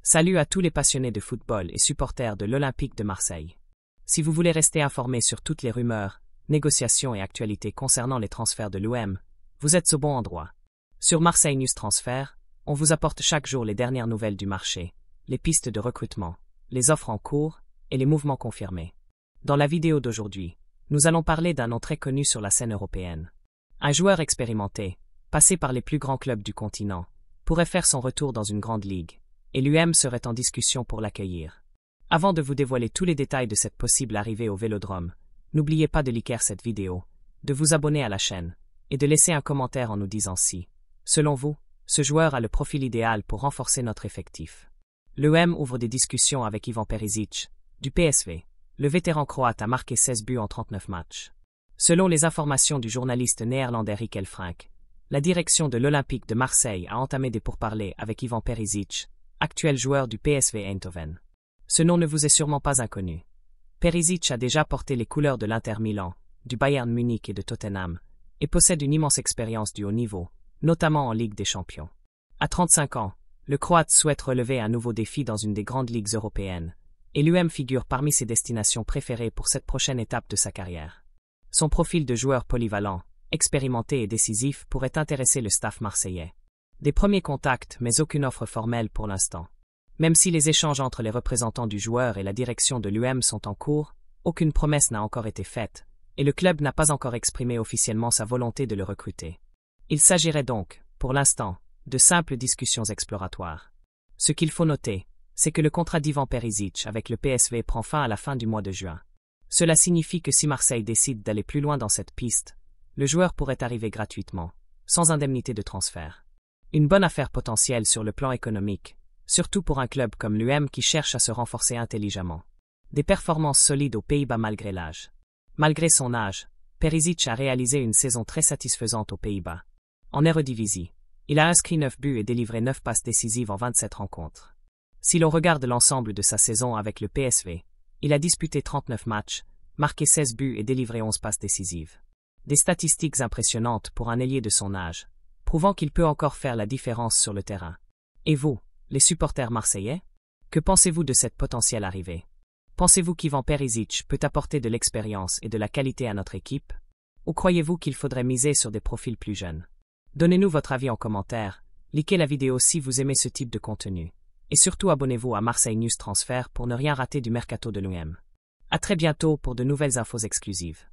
Salut à tous les passionnés de football et supporters de l'Olympique de Marseille. Si vous voulez rester informé sur toutes les rumeurs, négociations et actualités concernant les transferts de l'OM, vous êtes au bon endroit. Sur Marseille News Transfert, on vous apporte chaque jour les dernières nouvelles du marché, les pistes de recrutement, les offres en cours et les mouvements confirmés. Dans la vidéo d'aujourd'hui, nous allons parler d'un nom très connu sur la scène européenne. Un joueur expérimenté, passé par les plus grands clubs du continent, pourrait faire son retour dans une grande ligue, et l'UM serait en discussion pour l'accueillir. Avant de vous dévoiler tous les détails de cette possible arrivée au Vélodrome, n'oubliez pas de liker cette vidéo, de vous abonner à la chaîne, et de laisser un commentaire en nous disant si, selon vous, ce joueur a le profil idéal pour renforcer notre effectif. L'UM ouvre des discussions avec Ivan Perisic, du PSV. Le vétéran croate a marqué 16 buts en 39 matchs. Selon les informations du journaliste néerlandais Rick Elfrink, la direction de l'Olympique de Marseille a entamé des pourparlers avec Ivan Perisic, actuel joueur du PSV Eindhoven. Ce nom ne vous est sûrement pas inconnu. Perisic a déjà porté les couleurs de l'Inter Milan, du Bayern Munich et de Tottenham, et possède une immense expérience du haut niveau, notamment en Ligue des Champions. À 35 ans, le Croate souhaite relever un nouveau défi dans une des grandes ligues européennes, et l'UM figure parmi ses destinations préférées pour cette prochaine étape de sa carrière. Son profil de joueur polyvalent, expérimenté et décisif pourrait intéresser le staff marseillais. Des premiers contacts, mais aucune offre formelle pour l'instant. Même si les échanges entre les représentants du joueur et la direction de l'UM sont en cours, aucune promesse n'a encore été faite, et le club n'a pas encore exprimé officiellement sa volonté de le recruter. Il s'agirait donc, pour l'instant, de simples discussions exploratoires. Ce qu'il faut noter, c'est que le contrat d'Ivan Perisic avec le PSV prend fin à la fin du mois de juin. Cela signifie que si Marseille décide d'aller plus loin dans cette piste, le joueur pourrait arriver gratuitement, sans indemnité de transfert. Une bonne affaire potentielle sur le plan économique, surtout pour un club comme l'UM qui cherche à se renforcer intelligemment. Des performances solides aux Pays-Bas malgré l'âge. Malgré son âge, Perisic a réalisé une saison très satisfaisante aux Pays-Bas. En Eredivisie, il a inscrit 9 buts et délivré 9 passes décisives en 27 rencontres. Si l'on regarde l'ensemble de sa saison avec le PSV, il a disputé 39 matchs, marqué 16 buts et délivré 11 passes décisives. Des statistiques impressionnantes pour un ailier de son âge, prouvant qu'il peut encore faire la différence sur le terrain. Et vous, les supporters marseillais? Que pensez-vous de cette potentielle arrivée? Pensez-vous qu'Ivan Perisic peut apporter de l'expérience et de la qualité à notre équipe? Ou croyez-vous qu'il faudrait miser sur des profils plus jeunes? Donnez-nous votre avis en commentaire, likez la vidéo si vous aimez ce type de contenu, et surtout abonnez-vous à Marseille News Transfert pour ne rien rater du mercato de l'OM. À très bientôt pour de nouvelles infos exclusives.